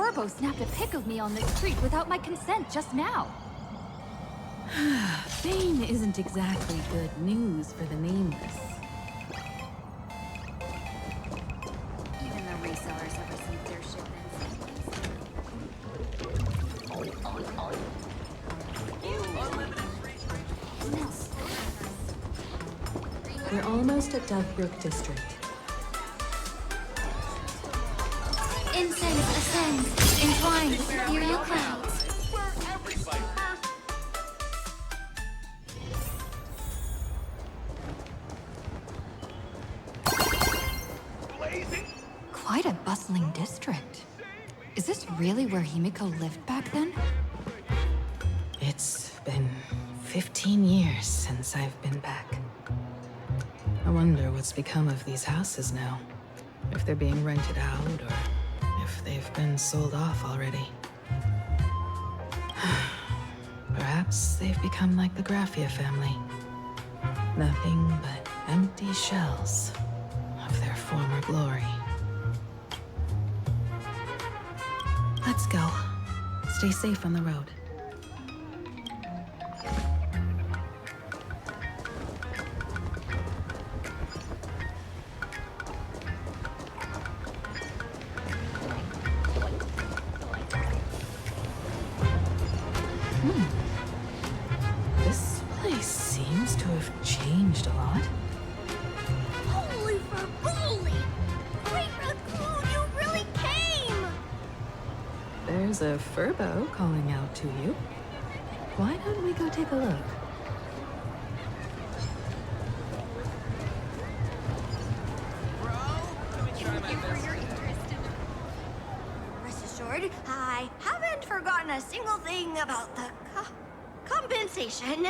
Furbo snapped a pic of me on the street without my consent just now. Fame isn't exactly good news for the nameless. Even the resellers have received their shipments. We're almost at Dovebrook District. Incense ascends, entwined with ethereal clouds. Quite a bustling district. Is this really where Himeko lived back then? It's been 15 years since I've been back. I wonder what's become of these houses now. If they're being rented out, or if they've been sold off already. Perhaps they've become like the Graphia family. Nothing but empty shells of their former glory. Let's go. Stay safe on the road. This place seems to have changed a lot. Holy for bully! Great Raccoon, you really came! There's a Furbo calling out to you. Why don't we go take a look? Rest assured, I haven't forgotten a single thing about the compensation.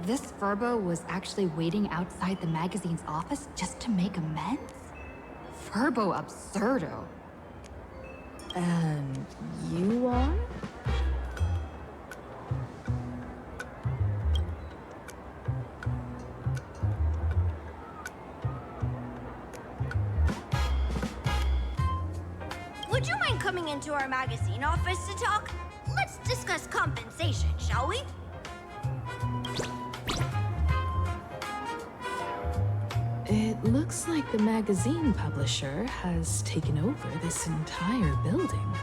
This Furbo was actually waiting outside the magazine's office just to make amends? Furbo absurdo. And you are? Would you mind coming into our magazine office to talk? Let's discuss compensation, shall we? It looks like the magazine publisher has taken over this entire building.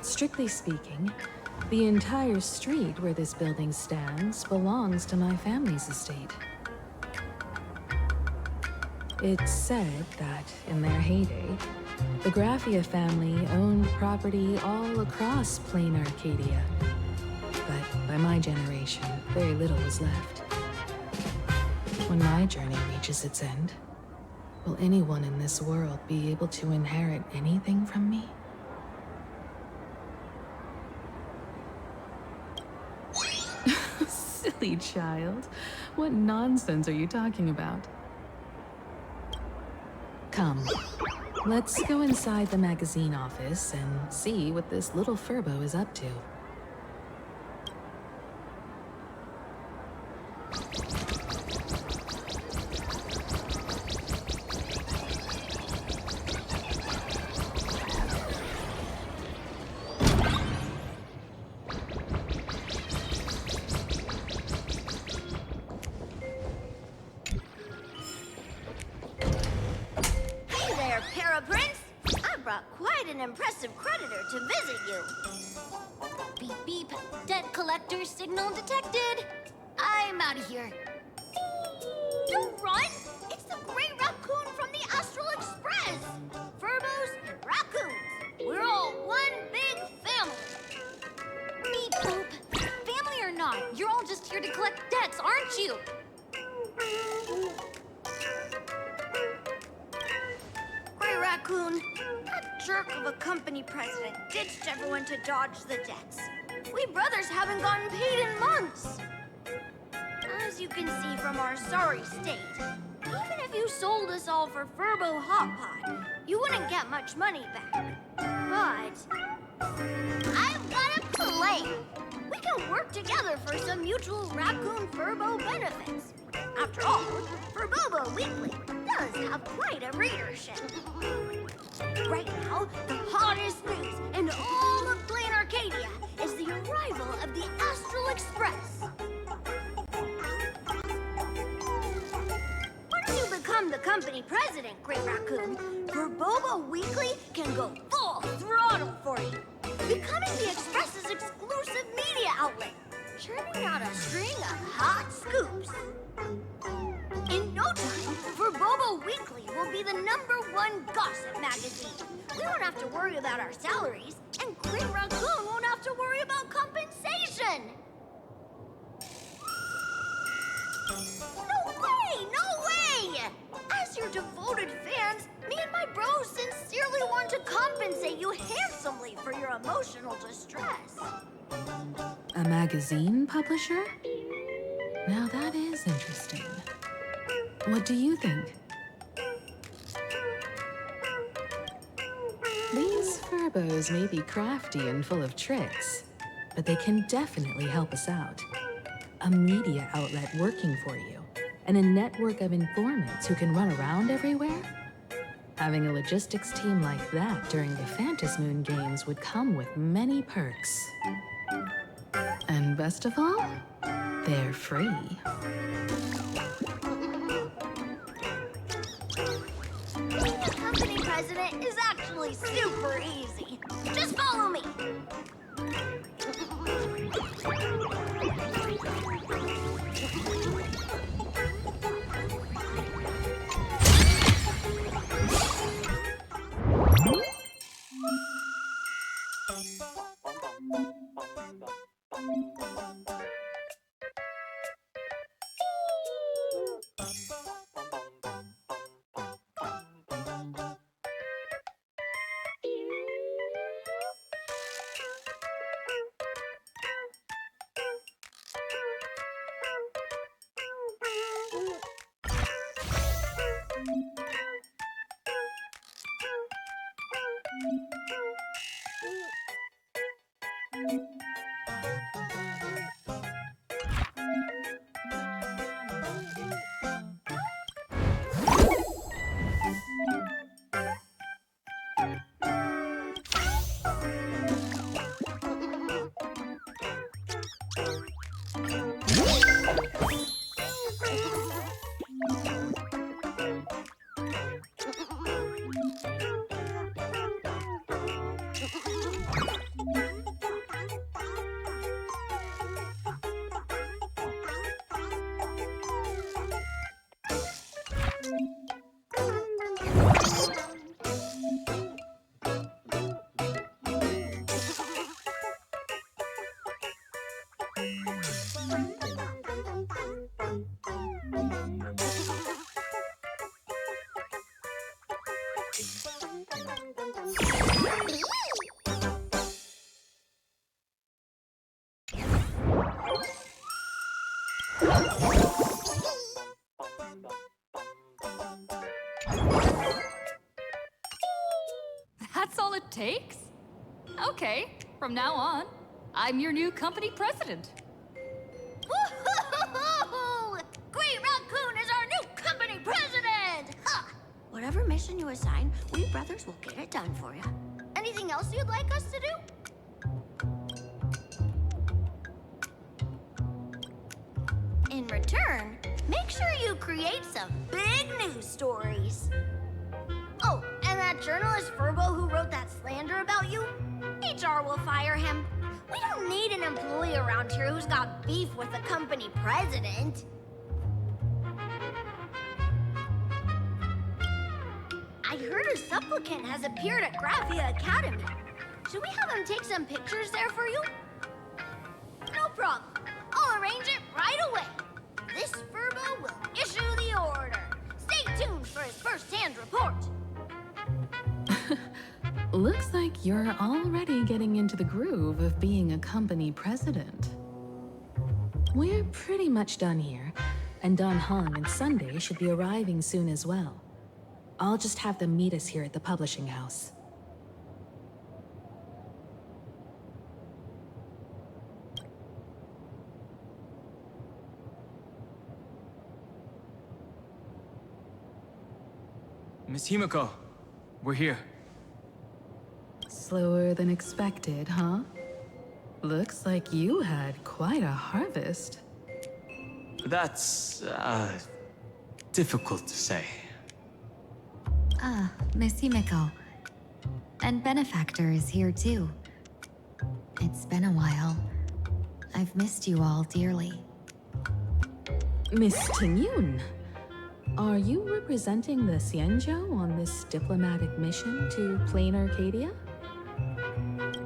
Strictly speaking, the entire street where this building stands belongs to my family's estate. It's said that, in their heyday, the Graphia family owned property all across plain Arcadia. But by my generation, very little was left. When my journey reaches its end, will anyone in this world be able to inherit anything from me? Silly child. What nonsense are you talking about? Come, let's go inside the magazine office and see what this little Furbo is up to. Hey there, Paraprince! I brought quite an impressive creditor to visit you. Beep beep, debt collector signal detected. I'm out of here. Don't run! It's the Great Raccoon from the Astral Express! Furbos and raccoons. We're all one big family. Beep boop. Family or not, you're all just here to collect debts, aren't you? Great Raccoon, that jerk of a company president ditched everyone to dodge the debts. We brothers haven't gotten paid in months. As you can see from our sorry state, even if you sold us all for Furbo Hot Pot, you wouldn't get much money back. But I've got a plan. We can work together for some mutual Raccoon Furbo benefits. After all, Verbobo Weekly does have quite a readership. Right now, the hottest news in all of Plain Arcadia is the arrival of the Astral Express. Once you become the company president, Great Raccoon, Verbobo Weekly can go full throttle for you, becoming the Express's exclusive media outlet, churning out a string of hot scoops. In no time, Verbobo Weekly will be the #1 gossip magazine. We won't have to worry about our salaries, and Great Raccoon won't have to worry about compensation. No way! No way! As your devoted fans, me and my bros sincerely want to compensate you handsomely for your emotional distress. A magazine publisher? Now that is interesting. What do you think? These Furbos may be crafty and full of tricks, but they can definitely help us out. A media outlet working for you, and a network of informants who can run around everywhere? Having a logistics team like that during the Phantasmoon Games would come with many perks. And best of all, they're free. Being a company president is actually super easy. Just follow me. That's all it takes? Okay, from now on, I'm your new company president. Woo-hoo-hoo-hoo! Great Raccoon is our new company president! Ha! Whatever mission you assign, we brothers will get it done for you. Anything else you'd like us to do? In return, make sure you create some big news stories. Oh, and that journalist Furbo who wrote that slander about you? HR will fire him. We don't need an employee around here who's got beef with the company president. I heard a supplicant has appeared at Graphia Academy. Should we have him take some pictures there for you? No problem. I'll arrange it right away. This Furbo will issue the order. Stay tuned for his first-hand report. Looks like you're already getting into the groove of being a company president. We're pretty much done here, and Don Hong and Sunday should be arriving soon as well. I'll just have them meet us here at the publishing house. Miss Himeko, we're here. Slower than expected, huh? Looks like you had quite a harvest. That's, difficult to say. Ah, Miss Himeko. And Benefactor is here too. It's been a while. I've missed you all dearly. Miss Tinyun, are you representing the Xianzhou on this diplomatic mission to Plain Arcadia?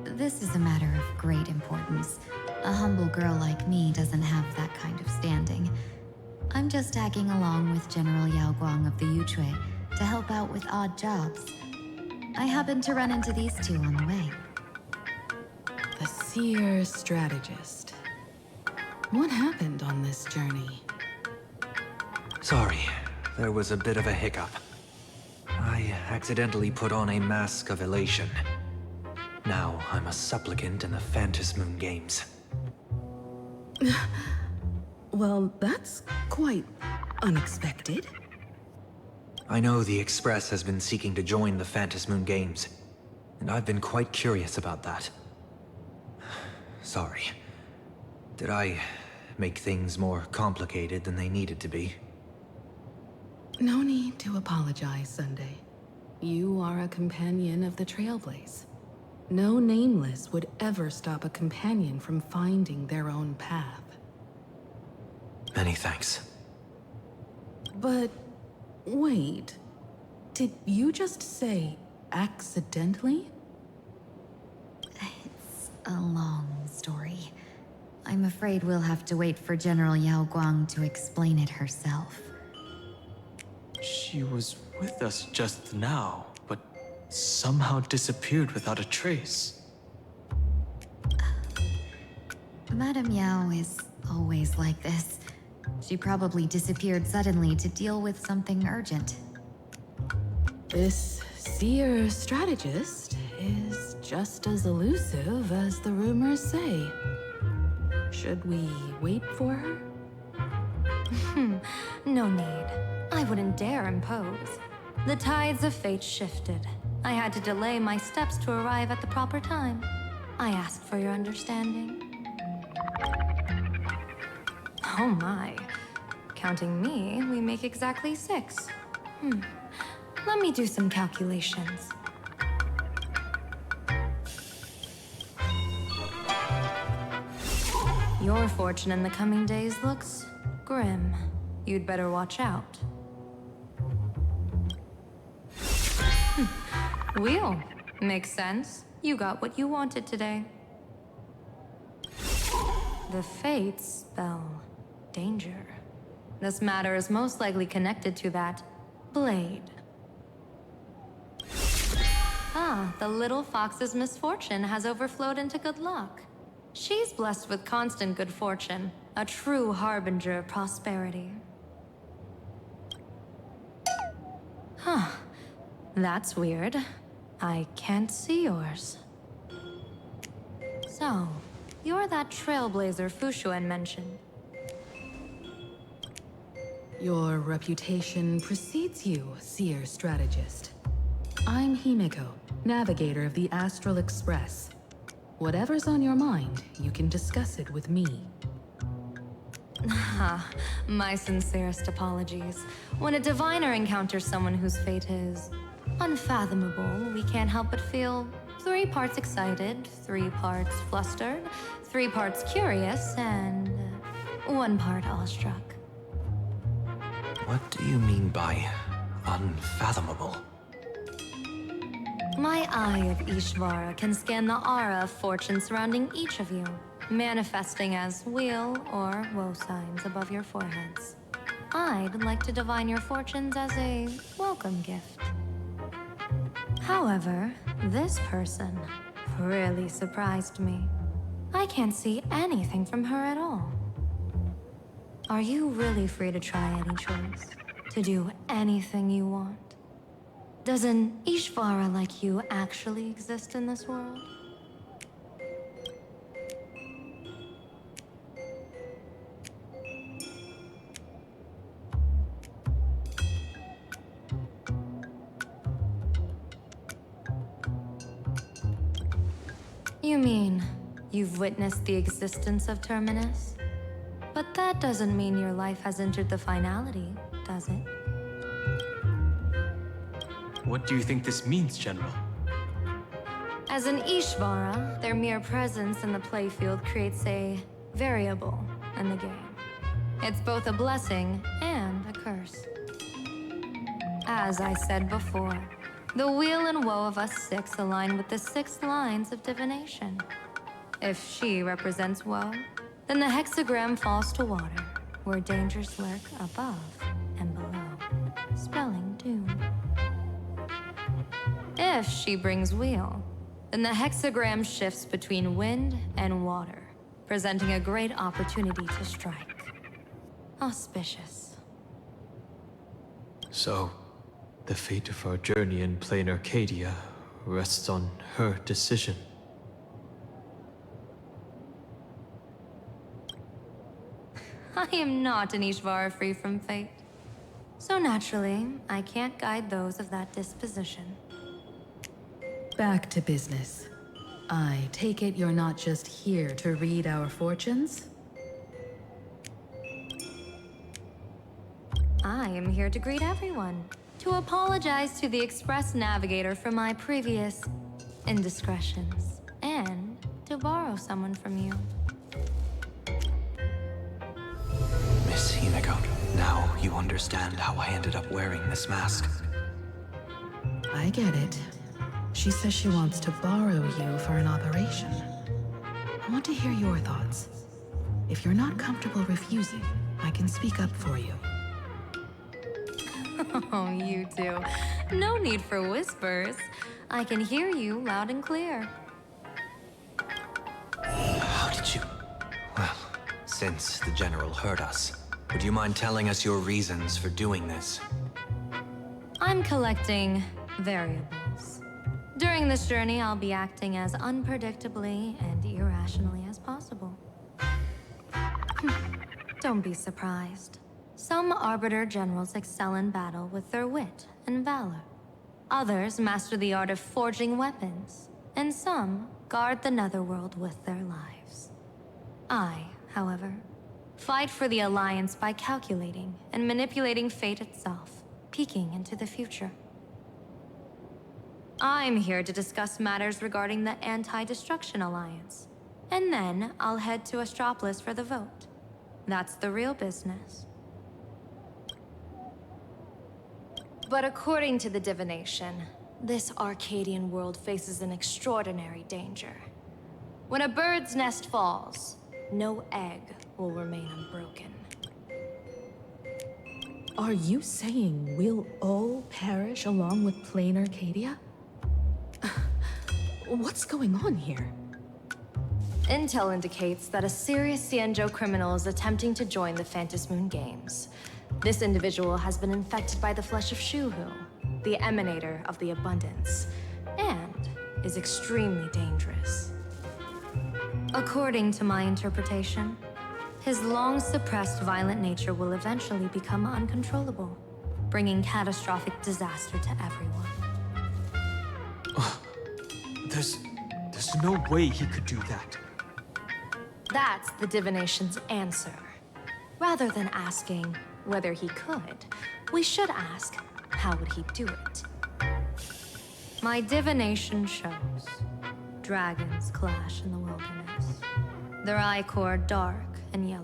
This is a matter of great importance. A humble girl like me doesn't have that kind of standing. I'm just tagging along with General Yao Guang of the Yuchui to help out with odd jobs. I happened to run into these two on the way. The seer strategist. What happened on this journey? Sorry, there was a bit of a hiccup. I accidentally put on a mask of elation. Now I'm a supplicant in the Phantasmoon Games. Well, that's quite unexpected. I know the Express has been seeking to join the Phantasmoon Games, and I've been quite curious about that. Sorry. Did I make things more complicated than they needed to be? No need to apologize, Sunday. You are a companion of the Trailblaze. No nameless would ever stop a companion from finding their own path. Many thanks. But wait, did you just say accidentally? It's a long story. I'm afraid we'll have to wait for General Yao Guang to explain it herself. She was with us just now, but somehow disappeared without a trace. Madame Yao is always like this. She probably disappeared suddenly to deal with something urgent. This seer strategist is just as elusive as the rumors say. Should we wait for her? No need. I wouldn't dare impose. The tides of fate shifted. I had to delay my steps to arrive at the proper time. I ask for your understanding. Oh my. Counting me, we make exactly 6. Let me do some calculations. Your fortune in the coming days looks grim. You'd better watch out. Wheel. Makes sense. You got what you wanted today. The fates spell danger. This matter is most likely connected to that blade. Ah, the little fox's misfortune has overflowed into good luck. She's blessed with constant good fortune, a true harbinger of prosperity. Huh. That's weird. I can't see yours. So, you're that trailblazer Fushuan mentioned. Your reputation precedes you, seer strategist. I'm Himeko, navigator of the Astral Express. Whatever's on your mind, you can discuss it with me. My sincerest apologies. When a diviner encounters someone whose fate is unfathomable, we can't help but feel 3 parts excited, 3 parts flustered, 3 parts curious, and 1 part awestruck. What do you mean by unfathomable? My eye of Ishvara can scan the aura of fortune surrounding each of you, manifesting as weal or woe signs above your foreheads. I'd like to divine your fortunes as a welcome gift. However, this person really surprised me. I can't see anything from her at all. Are you really free to try any choice? To do anything you want? Does an Ishvara like you actually exist in this world? You mean you've witnessed the existence of Terminus? But that doesn't mean your life has entered the finality, does it? What do you think this means, General? As an Ishvara, their mere presence in the playfield creates a variable in the game. It's both a blessing and a curse. As I said before, the weal and woe of us six align with the 6 lines of divination. If she represents woe, then the hexagram falls to water, where dangers lurk above and below, spelling doom. If she brings weal, then the hexagram shifts between wind and water, presenting a great opportunity to strike. Auspicious. So, the fate of our journey in plain Arcadia rests on her decision. I am not an Ishvara free from fate. So naturally, I can't guide those of that disposition. Back to business. I take it you're not just here to read our fortunes? I am here to greet everyone, to apologize to the Express Navigator for my previous indiscretions, and to borrow someone from you. Miss Himeko, now you understand how I ended up wearing this mask. I get it. She says she wants to borrow you for an operation. I want to hear your thoughts. If you're not comfortable refusing, I can speak up for you. Oh, you two. No need for whispers. I can hear you loud and clear. How did you... Well, since the General heard us, would you mind telling us your reasons for doing this? I'm collecting variables. During this journey, I'll be acting as unpredictably and irrationally as possible. Don't be surprised. Some Arbiter Generals excel in battle with their wit and valor. Others master the art of forging weapons, and some guard the Netherworld with their lives. I, however, fight for the Alliance by calculating and manipulating fate itself, peeking into the future. I'm here to discuss matters regarding the Anti-Destruction Alliance, and then I'll head to Astropolis for the vote. That's the real business. But according to the divination, this Arcadian world faces an extraordinary danger. When a bird's nest falls, no egg will remain unbroken. Are you saying we'll all perish along with plain Arcadia? What's going on here? Intel indicates that a serious Xianzhou criminal is attempting to join the Phantasmoon Games. This individual has been infected by the flesh of Shuhu, the emanator of the abundance, and is extremely dangerous. According to my interpretation, his long-suppressed violent nature will eventually become uncontrollable, bringing catastrophic disaster to everyone. There's no way he could do that. That's the divination's answer. Rather than asking whether he could, we should ask, how would he do it? My divination shows dragons clash in the wilderness. Their ichor dark and yellow.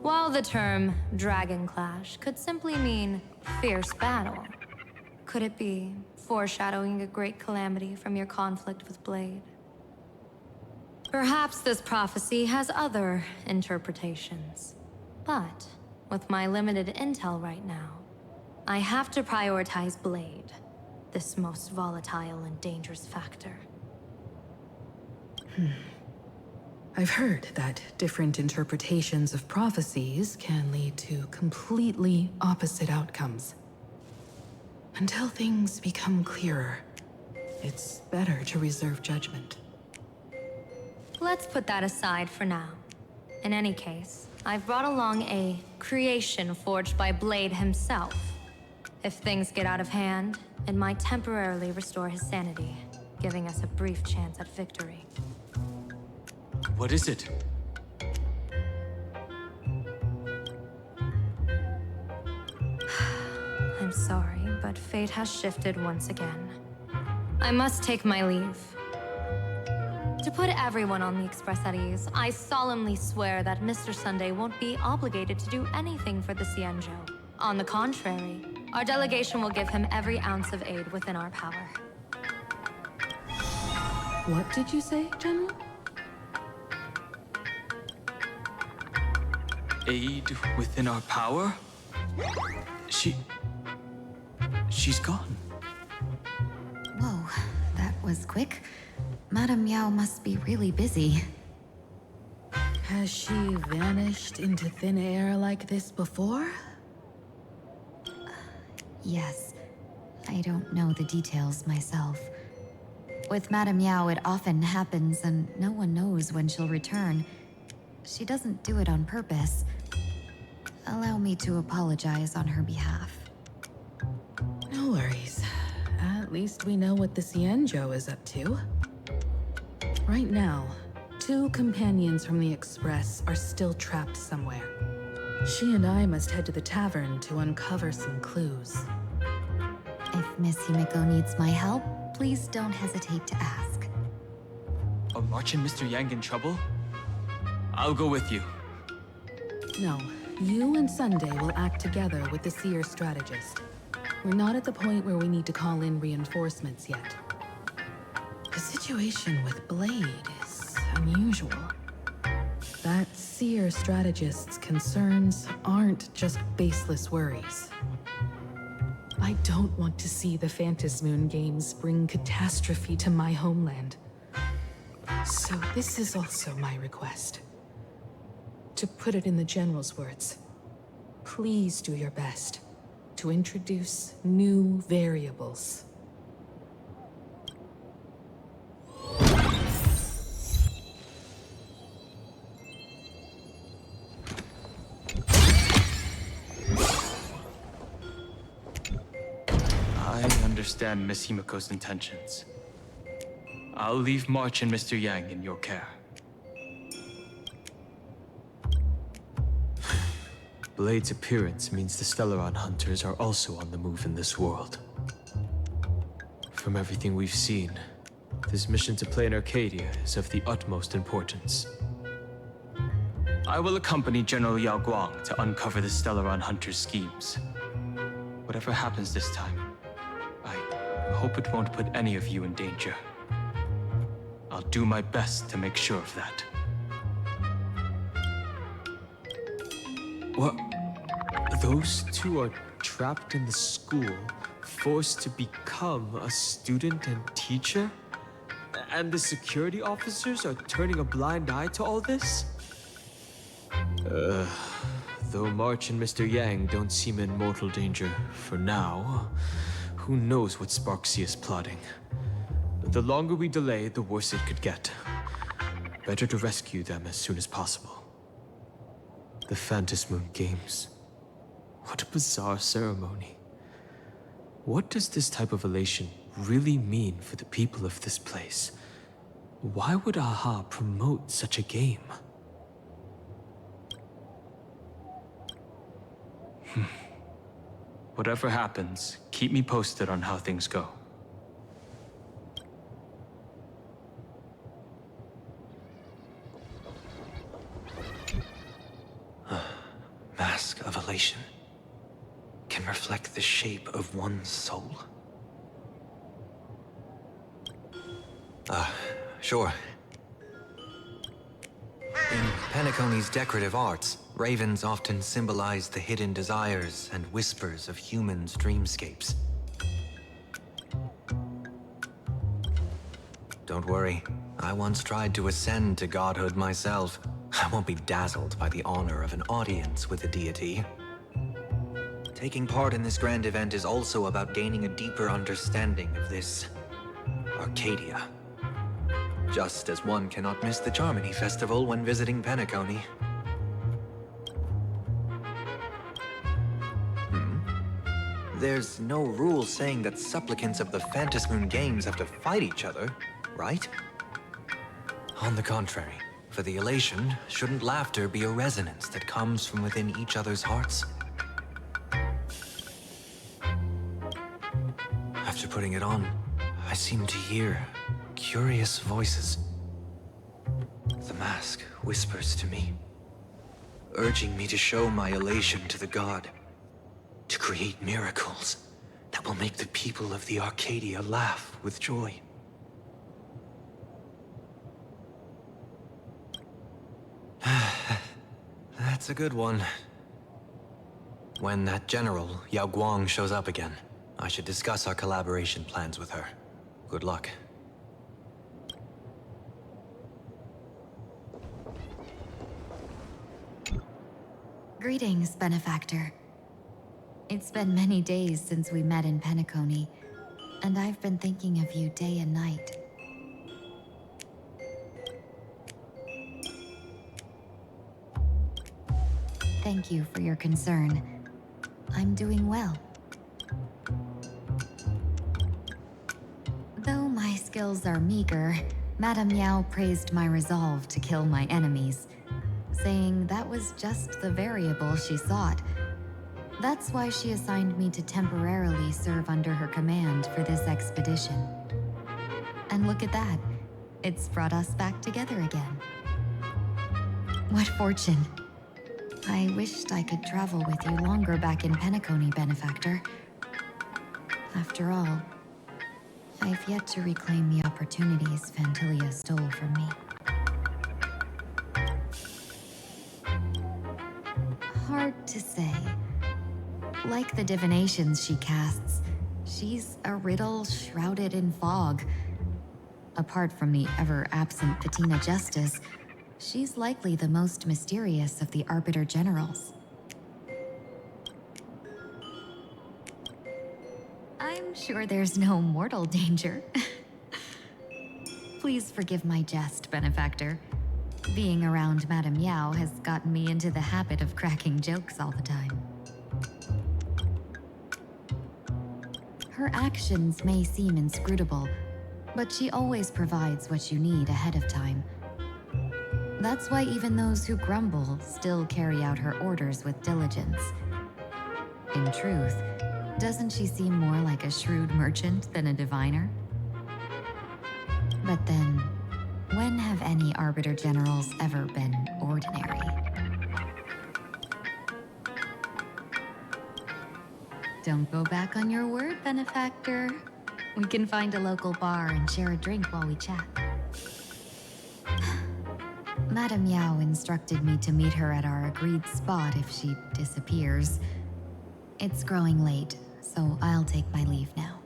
While the term dragon clash could simply mean fierce battle, could it be foreshadowing a great calamity from your conflict with Blade? Perhaps this prophecy has other interpretations. But with my limited intel right now, I have to prioritize Blade, this most volatile and dangerous factor. I've heard that different interpretations of prophecies can lead to completely opposite outcomes. Until things become clearer, it's better to reserve judgment. Let's put that aside for now. In any case, I've brought along a creation forged by Blade himself. If things get out of hand, it might temporarily restore his sanity. giving us a brief chance at victory. What is it? I'm sorry, but fate has shifted once again. I must take my leave. To put everyone on the Express at ease, I solemnly swear that Mr. Sunday won't be obligated to do anything for the Cienjo. On the contrary, our delegation will give him every ounce of aid within our power. What did you say, General? Aid within our power? She's gone. Whoa, that was quick. Madame Yao must be really busy. Has she vanished into thin air like this before? Yes. I don't know the details myself. With Madame Yao, it often happens, and no one knows when she'll return. She doesn't do it on purpose. Allow me to apologize on her behalf. No worries. At least we know what the Cienjo is up to. Right now, 2 companions from the Express are still trapped somewhere. She and I must head to the tavern to uncover some clues. If Miss Himeko needs my help, please don't hesitate to ask. Are March and Mr. Yang in trouble? I'll go with you. No, you and Sunday will act together with the Seer strategist. We're not at the point where we need to call in reinforcements yet. The situation with Blade is unusual. That Seer strategist's concerns aren't just baseless worries. I don't want to see the Phantasmoon games bring catastrophe to my homeland. So this is also my request. To put it in the General's words, please do your best to introduce new variables. I understand Miss Himeko's intentions. I'll leave March and Mr. Yang in your care. Blade's appearance means the Stellaron hunters are also on the move in this world. From everything we've seen, this mission to Plain Arcadia is of the utmost importance. I will accompany General Yao Guang to uncover the Stellaron hunters' schemes. Whatever happens this time, I hope it won't put any of you in danger. I'll do my best to make sure of that. What? Those 2 are trapped in the school, forced to become a student and teacher? And the security officers are turning a blind eye to all this? Though March and Mr. Yang don't seem in mortal danger for now, who knows what Sparksea is plotting. The longer we delay, the worse it could get. Better to rescue them as soon as possible. The Phantasmoon Games. What a bizarre ceremony. What does this type of elation really mean for the people of this place? Why would AHA promote such a game? Whatever happens, keep me posted on how things go. Mask of elation can reflect the shape of one's soul. Sure. In Penacony's decorative arts, ravens often symbolize the hidden desires and whispers of humans' dreamscapes. Don't worry, I once tried to ascend to godhood myself. I won't be dazzled by the honor of an audience with a deity. Taking part in this grand event is also about gaining a deeper understanding of this Arcadia. Just as one cannot miss the Charmony Festival when visiting Penacony. There's no rule saying that supplicants of the Phantasmoon Games have to fight each other, right? On the contrary, for the elation, shouldn't laughter be a resonance that comes from within each other's hearts? After putting it on, I seem to hear curious voices. The mask whispers to me, urging me to show my elation to the god, to create miracles that will make the people of the Arcadia laugh with joy. That's a good one. When that general, Yao Guang, shows up again, I should discuss our collaboration plans with her. Good luck. Greetings, benefactor. It's been many days since we met in Penacony, and I've been thinking of you day and night. Thank you for your concern. I'm doing well. Though my skills are meager, Madame Yao praised my resolve to kill my enemies, saying that was just the variable she sought. That's why she assigned me to temporarily serve under her command for this expedition. And look at that. It's brought us back together again. What fortune. I wished I could travel with you longer back in Penacony, benefactor. After all, I've yet to reclaim the opportunities Phantilia stole from me. Hard to say. Like the divinations she casts, she's a riddle shrouded in fog. Apart from the ever-absent Patina Justice, she's likely the most mysterious of the Arbiter Generals. I'm sure there's no mortal danger. Please forgive my jest, benefactor. Being around Madame Yao has gotten me into the habit of cracking jokes all the time. Her actions may seem inscrutable, but she always provides what you need ahead of time. That's why even those who grumble still carry out her orders with diligence. In truth, doesn't she seem more like a shrewd merchant than a diviner? But then, when have any Arbiter Generals ever been ordinary? Don't go back on your word, benefactor. We can find a local bar and share a drink while we chat. Madame Yao instructed me to meet her at our agreed spot if she disappears. It's growing late, so I'll take my leave now.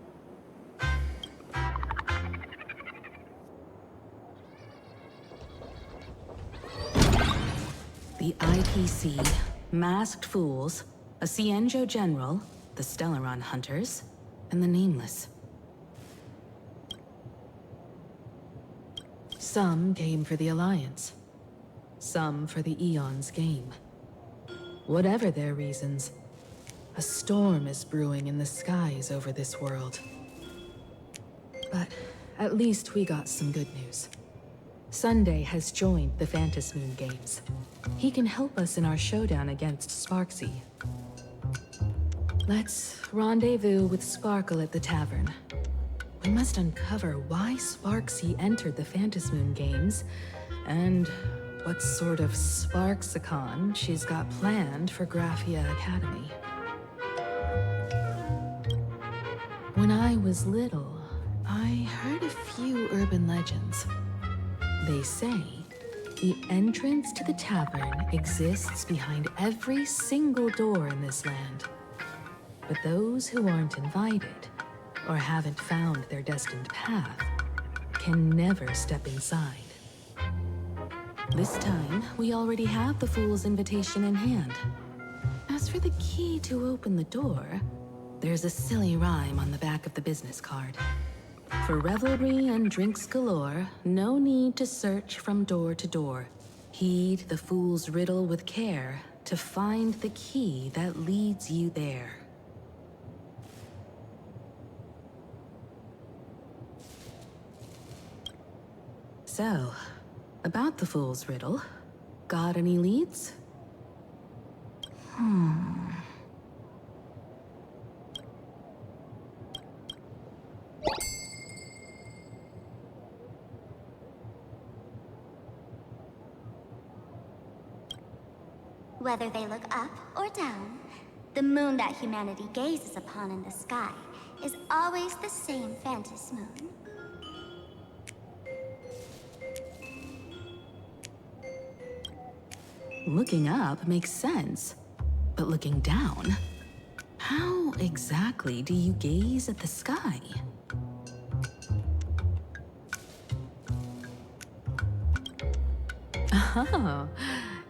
The IPC, Masked Fools, a Cienjo General, the Stellaron Hunters, and the Nameless. Some came for the Alliance. Some for the Eon's game. Whatever their reasons, a storm is brewing in the skies over this world. But at least we got some good news. Sunday has joined the Phantasmoon Games. He can help us in our showdown against Sparksy. Let's rendezvous with Sparkle at the tavern. We must uncover why Sparksy entered the Phantasmoon Games, and what sort of Sparksicon she's got planned for Graphia Academy. When I was little, I heard a few urban legends. They say the entrance to the tavern exists behind every single door in this land. But those who aren't invited, or haven't found their destined path, can never step inside. This time, we already have the Fool's invitation in hand. As for the key to open the door, there's a silly rhyme on the back of the business card. For revelry and drinks galore, no need to search from door to door. Heed the Fool's riddle with care to find the key that leads you there. So, about the fool's riddle, got any leads? Whether they look up or down, the moon that humanity gazes upon in the sky is always the same Phantom moon. Looking up makes sense, but looking down? How exactly do you gaze at the sky? Oh,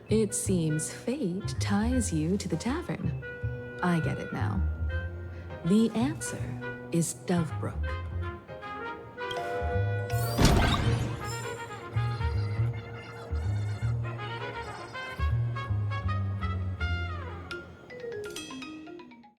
it seems fate ties you to the tavern. I get it now. The answer is Dovebrook.